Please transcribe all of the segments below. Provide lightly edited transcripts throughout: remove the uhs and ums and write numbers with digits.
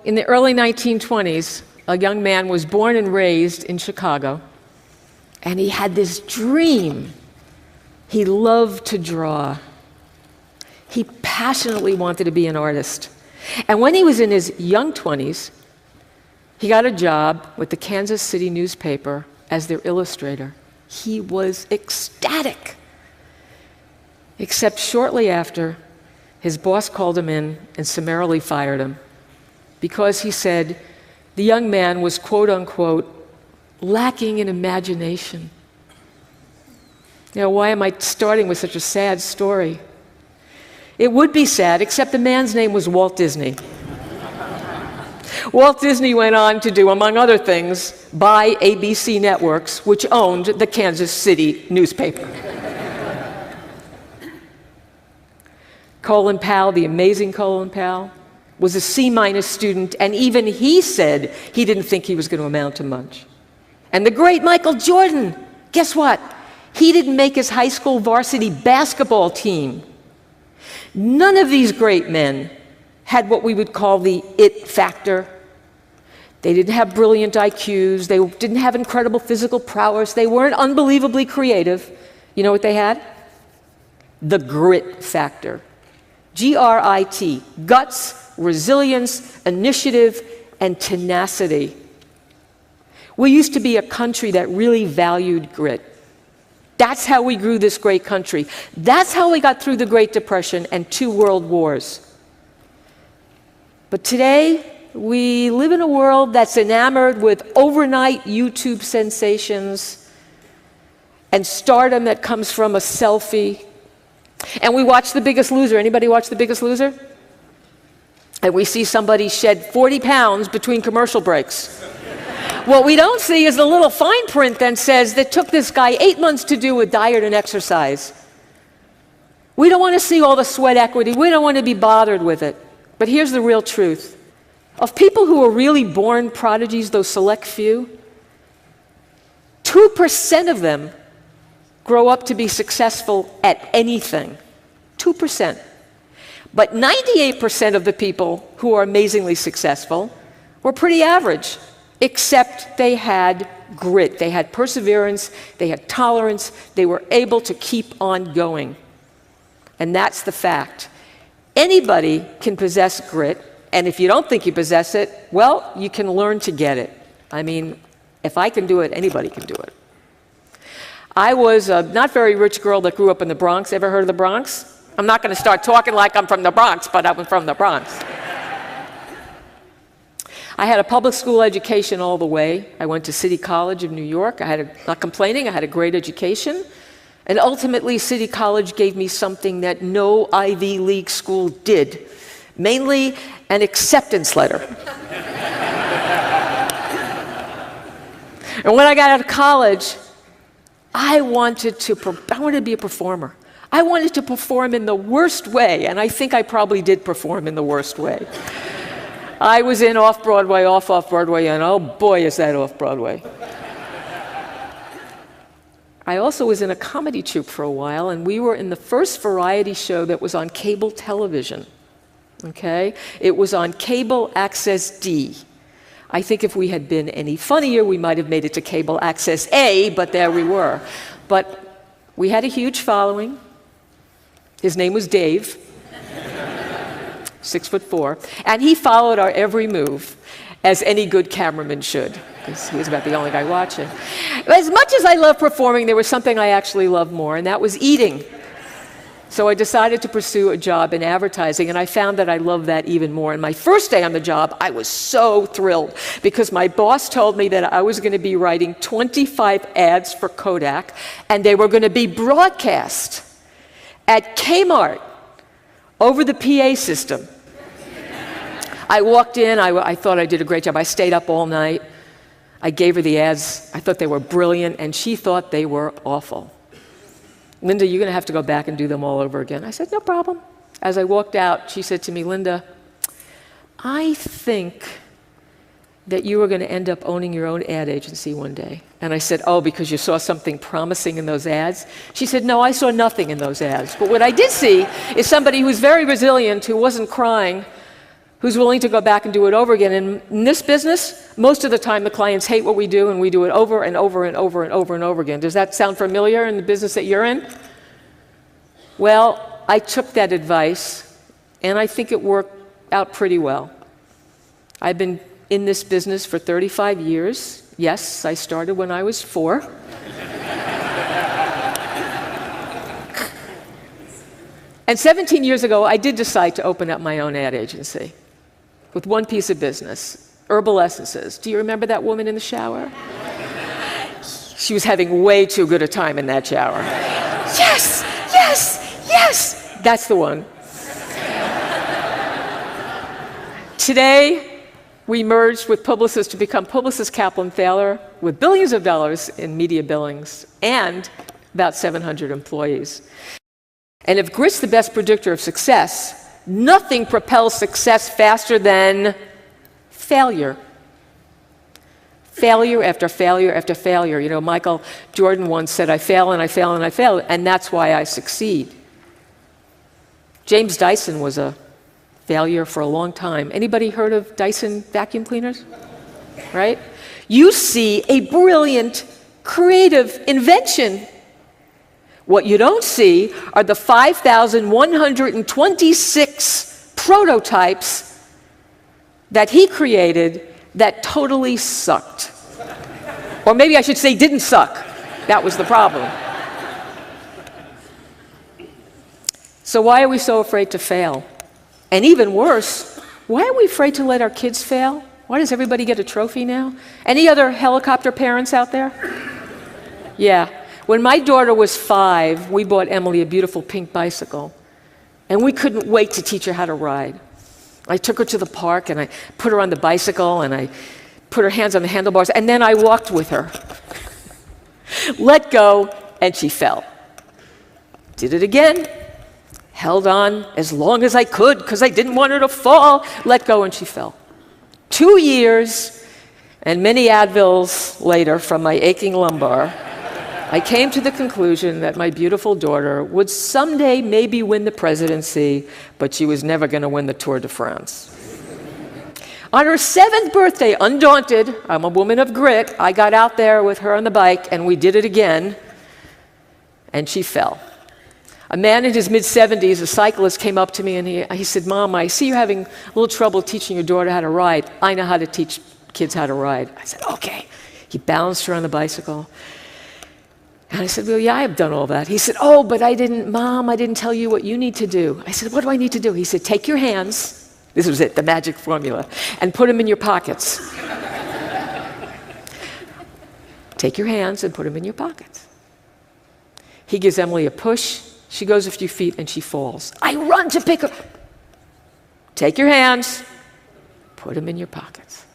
In the early 1920s, a young man was born and raised in Chicago, and he had this dream. He loved to draw. He passionately wanted to be an artist. And when he was in his young 20s, he got a job with the Kansas City newspaper as their illustrator. He was ecstatic. Except shortly after, his boss called him in and summarily fired him because he said the young man was, quote unquote, lacking in imagination. Now, why am I starting with such a sad story? It would be sad, except the man's name was Walt Disney. Walt Disney went on to do, among other things, buy ABC Networks, which owned the Kansas City newspaper. Colin Powell, the amazing Colin Powell, was a C- student, and even he said he didn't think he was going to amount to much. And the great Michael Jordan, guess what? He didn't make his high school varsity basketball team. None of these great men had what we would call the it factor. They didn't have brilliant IQs. They didn't have incredible physical prowess. They weren't unbelievably creative. You know what they had? The grit factor. G-R-I-T. Guts, resilience, initiative, and tenacity. We used to be a country that really valued grit. That's how we grew this great country. That's how we got through the Great Depression and 2 world wars. But today, we live in a world that's enamored with overnight YouTube sensations and stardom that comes from a selfie. And we watch The Biggest Loser. Anybody watch The Biggest Loser? And we see somebody shed 40 pounds between commercial breaks. What we don't see is the little fine print that says that took this guy 8 months to do with diet and exercise. We don't want to see all the sweat equity. We don't want to be bothered with it. But here's the real truth. Of people who are really born prodigies, those select few, 2% of them grow up to be successful at anything. 2%. But 98% of the people who are amazingly successful were pretty average, except they had grit. They had perseverance. They had tolerance. They were able to keep on going. And that's the fact. Anybody can possess grit, and if you don't think you possess it, well, you can learn to get it. I mean, if I can do it, anybody can do it. I was a not very rich girl that grew up in the Bronx. Ever heard of the Bronx? I'm not going to start talking like I'm from the Bronx, but I'm from the Bronx. I had a public school education all the way. I went to City College of New York. Not complaining, I had a great education. And ultimately, City College gave me something that no Ivy League school did, mainly an acceptance letter. And when I got out of college, I wanted to be a performer. I wanted to perform in the worst way, and I think I probably did perform in the worst way. I was in off-Broadway, off-Broadway, and oh boy, is that off-Broadway. I also was in a comedy troupe for a while, and we were in the first variety show that was on cable television, okay? It was on Cable Access D. I think if we had been any funnier, we might have made it to Cable Access A, but there we were. But we had a huge following. His name was Dave. 6'4", and he followed our every move, as any good cameraman should, because he was about the only guy watching. As much as I love performing, there was something I actually loved more, and that was eating. So I decided to pursue a job in advertising, and I found that I loved that even more. And my first day on the job, I was so thrilled, because my boss told me that I was going to be writing 25 ads for Kodak, and they were going to be broadcast at Kmart over the PA system. I walked in, I thought I did a great job. I stayed up all night. I gave her the ads. I thought they were brilliant, and she thought they were awful. Linda, you're going to have to go back and do them all over again. I said, no problem. As I walked out, she said to me, Linda, I think that you were going to end up owning your own ad agency one day. And I said, oh, because you saw something promising in those ads? She said, no, I saw nothing in those ads. But what I did see is somebody who was very resilient, who wasn't crying, who's willing to go back and do it over again. And in this business, most of the time the clients hate what we do, and we do it over and over and over and over and over again. Does that sound familiar in the business that you're in? Well, I took that advice, and I think it worked out pretty well. I've been in this business for 35 years. Yes, I started when I was 4. And 17 years ago, I did decide to open up my own ad agency with one piece of business, herbal essences. Do you remember that woman in the shower? She was having way too good a time in that shower. Yes, yes, yes! That's the one. Today, we merged with Publicis to become Publicis Kaplan Thaler with billions of dollars in media billings and about 700 employees. And if grit's the best predictor of success, nothing propels success faster than failure. Failure after failure after failure. You know, Michael Jordan once said, I fail and I fail and I fail, and that's why I succeed. James Dyson was a failure for a long time. Anybody heard of Dyson vacuum cleaners? Right? You see a brilliant, creative invention. What you don't see are the 5,126 prototypes that he created that totally sucked. Or maybe I should say didn't suck. That was the problem. So why are we so afraid to fail? And even worse, why are we afraid to let our kids fail? Why does everybody get a trophy now? Any other helicopter parents out there? Yeah. When my daughter was 5, we bought Emily a beautiful pink bicycle, and we couldn't wait to teach her how to ride. I took her to the park, and I put her on the bicycle, and I put her hands on the handlebars, and then I walked with her. Let go, and she fell. Did it again. Held on as long as I could, because I didn't want her to fall. Let go, and she fell. 2 years, and many Advils later from my aching lumbar, I came to the conclusion that my beautiful daughter would someday maybe win the presidency, but she was never going to win the Tour de France. On her 7th birthday, undaunted, I'm a woman of grit, I got out there with her on the bike, and we did it again, and she fell. A man in his mid-70s, a cyclist, came up to me, and he said, Mom, I see you're having a little trouble teaching your daughter how to ride. I know how to teach kids how to ride. I said, okay. He balanced her on the bicycle. And I said, well, yeah, I've done all that. He said, oh, but Mom, I didn't tell you what you need to do. I said, what do I need to do? He said, take your hands, this was it, the magic formula, and put them in your pockets. Take your hands and put them in your pockets. He gives Emily a push. She goes a few feet and she falls. I run to pick her. Take your hands, put them in your pockets.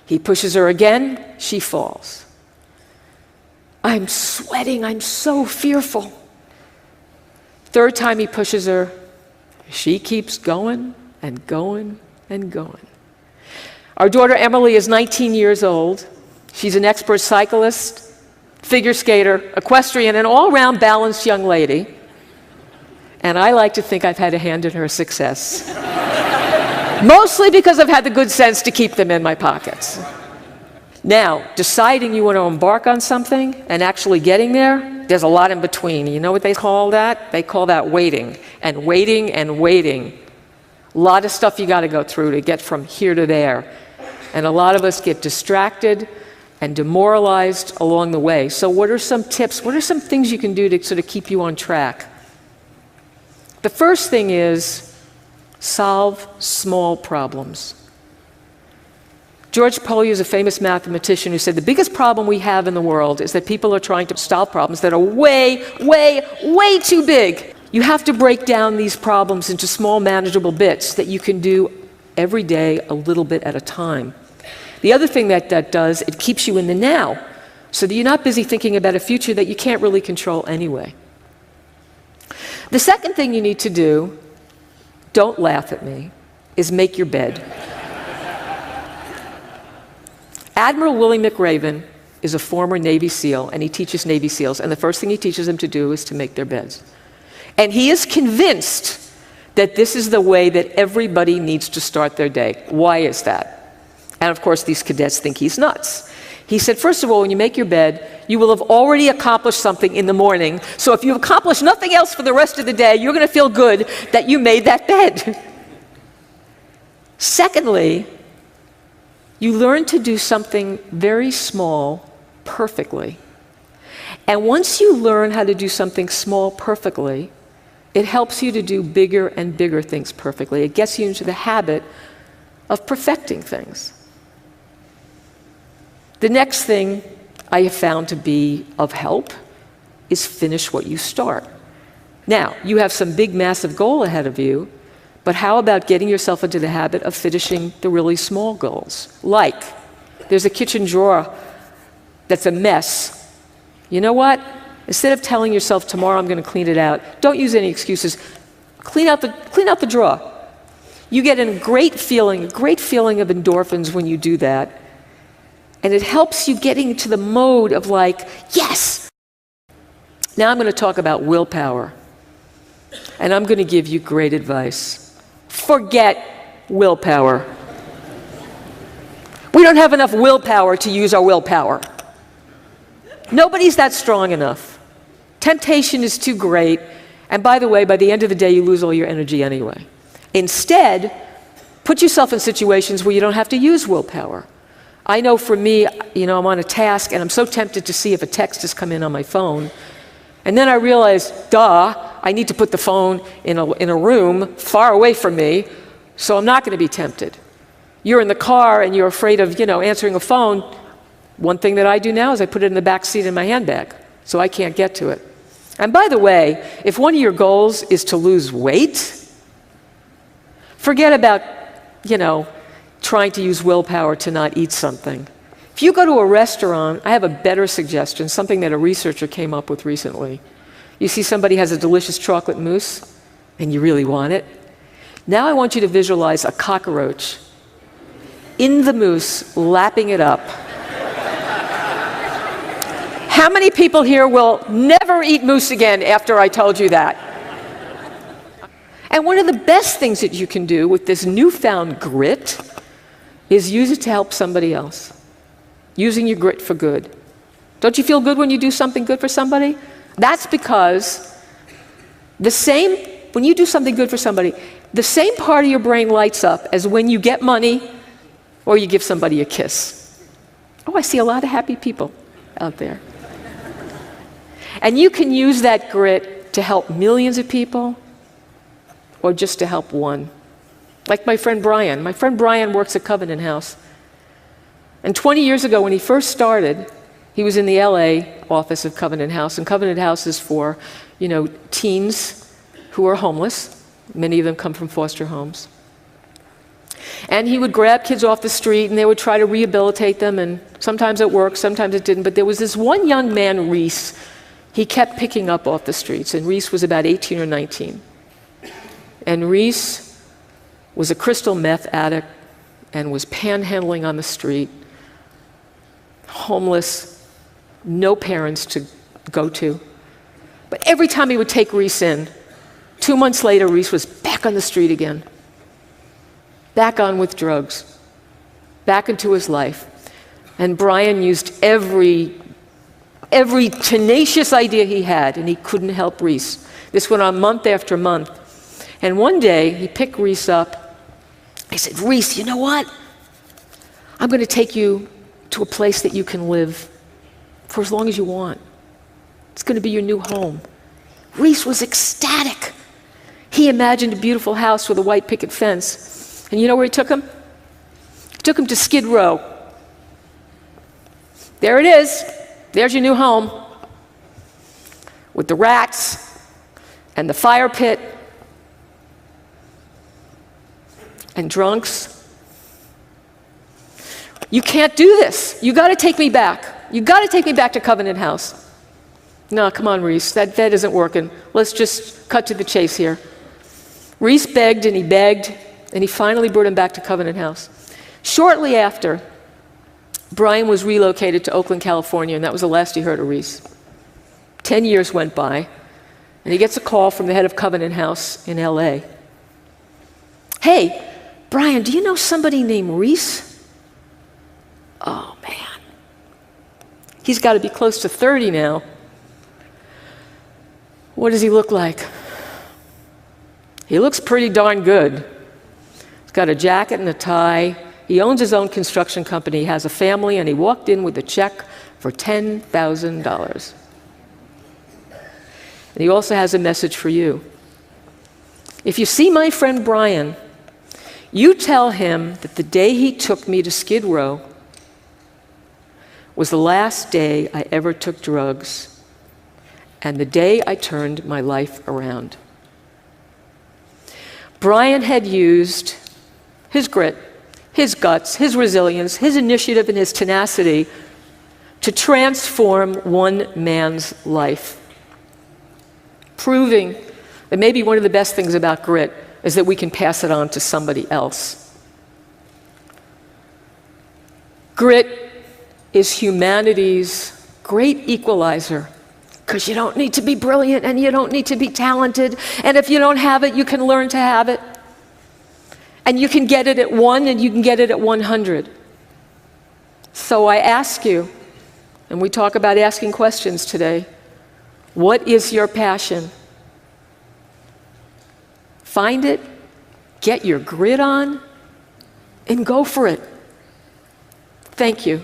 He pushes her again. She falls. I'm sweating. I'm so fearful. 3rd time he pushes her. She keeps going and going and going. Our daughter Emily is 19 years old. She's an expert cyclist, figure skater, equestrian, an all-round balanced young lady. And I like to think I've had a hand in her success. Mostly because I've had the good sense to keep them in my pockets. Now, deciding you want to embark on something and actually getting there, there's a lot in between. You know what they call that? They call that waiting, and waiting and waiting. A lot of stuff you got to go through to get from here to there. And a lot of us get distracted and demoralized along the way. So what are some tips? What are some things you can do to sort of keep you on track? The first thing is solve small problems. George Polya is a famous mathematician who said the biggest problem we have in the world is that people are trying to solve problems that are way, way, way too big. You have to break down these problems into small, manageable bits that you can do every day a little bit at a time. The other thing that does, it keeps you in the now, so that you're not busy thinking about a future that you can't really control anyway. The second thing you need to do, don't laugh at me, is make your bed. Admiral Willie McRaven is a former Navy SEAL, and he teaches Navy SEALs, and the first thing he teaches them to do is to make their beds. And he is convinced that this is the way that everybody needs to start their day. Why is that? And of course, these cadets think he's nuts. He said, first of all, when you make your bed, you will have already accomplished something in the morning. So if you've accomplished nothing else for the rest of the day, you're going to feel good that you made that bed. Secondly, you learn to do something very small perfectly. And once you learn how to do something small perfectly, it helps you to do bigger and bigger things perfectly. It gets you into the habit of perfecting things. The next thing I have found to be of help is finish what you start. Now, you have some big, massive goal ahead of you, but how about getting yourself into the habit of finishing the really small goals? Like, there's a kitchen drawer that's a mess. You know what? Instead of telling yourself, tomorrow I'm going to clean it out, don't use any excuses. Clean out the drawer. You get a great feeling of endorphins when you do that. And it helps you getting into the mode of like, yes! Now I'm going to talk about willpower. And I'm going to give you great advice. Forget willpower. We don't have enough willpower to use our willpower. Nobody's that strong enough. Temptation is too great. And by the way, by the end of the day, you lose all your energy anyway. Instead, put yourself in situations where you don't have to use willpower. I know for me, I'm on a task and I'm so tempted to see if a text has come in on my phone. And then I realize, I need to put the phone in a room far away from me, so I'm not going to be tempted. You're in the car and you're afraid of, answering a phone. One thing that I do now is I put it in the back seat in my handbag, so I can't get to it. And by the way, if one of your goals is to lose weight, forget about, trying to use willpower to not eat something. If you go to a restaurant, I have a better suggestion, something that a researcher came up with recently. You see somebody has a delicious chocolate mousse, and you really want it. Now I want you to visualize a cockroach in the mousse, lapping it up. How many people here will never eat mousse again after I told you that? And one of the best things that you can do with this newfound grit is use it to help somebody else. Using your grit for good. Don't you feel good when you do something good for somebody? That's because when you do something good for somebody, the same part of your brain lights up as when you get money or you give somebody a kiss. Oh, I see a lot of happy people out there. And you can use that grit to help millions of people or just to help one. Like my friend Brian. My friend Brian works at Covenant House. And 20 years ago when he first started, he was in the LA office of Covenant House. And Covenant House is for, teens who are homeless. Many of them come from foster homes. And he would grab kids off the street and they would try to rehabilitate them. And sometimes it worked, sometimes it didn't. But there was this one young man, Reese, he kept picking up off the streets. And Reese was about 18 or 19. And Reese was a crystal meth addict and was panhandling on the street, homeless, no parents to go to. But every time he would take Reese in, 2 months later, Reese was back on the street again, back on with drugs, back into his life. And Brian used every tenacious idea he had, and he couldn't help Reese. This went on month after month. And one day, he picked Reese up. I said, Reese, you know what? I'm going to take you to a place that you can live for as long as you want. It's going to be your new home. Reese was ecstatic. He imagined a beautiful house with a white picket fence. And you know where he took him? He took him to Skid Row. There it is. There's your new home. With the rats and the fire pit and drunks. You can't do this. You got to take me back. You got to take me back to Covenant House. No, come on, Reese. That isn't working. Let's just cut to the chase here. Reese begged, and he finally brought him back to Covenant House. Shortly after, Brian was relocated to Oakland, California, and that was the last he heard of Reese. 10 years went by, and he gets a call from the head of Covenant House in LA. Hey, Brian, do you know somebody named Reese? Oh, man. He's got to be close to 30 now. What does he look like? He looks pretty darn good. He's got a jacket and a tie. He owns his own construction company. He has a family, and he walked in with a check for $10,000. And he also has a message for you. If you see my friend Brian, you tell him that the day he took me to Skid Row was the last day I ever took drugs and the day I turned my life around. Brian had used his grit, his guts, his resilience, his initiative, and his tenacity to transform one man's life, proving that maybe one of the best things about grit is that we can pass it on to somebody else. Grit is humanity's great equalizer, because you don't need to be brilliant and you don't need to be talented, and if you don't have it, you can learn to have it. And you can get it at 1 and you can get it at 100. So I ask you, and we talk about asking questions today, what is your passion? Find it, get your grit on, and go for it. Thank you.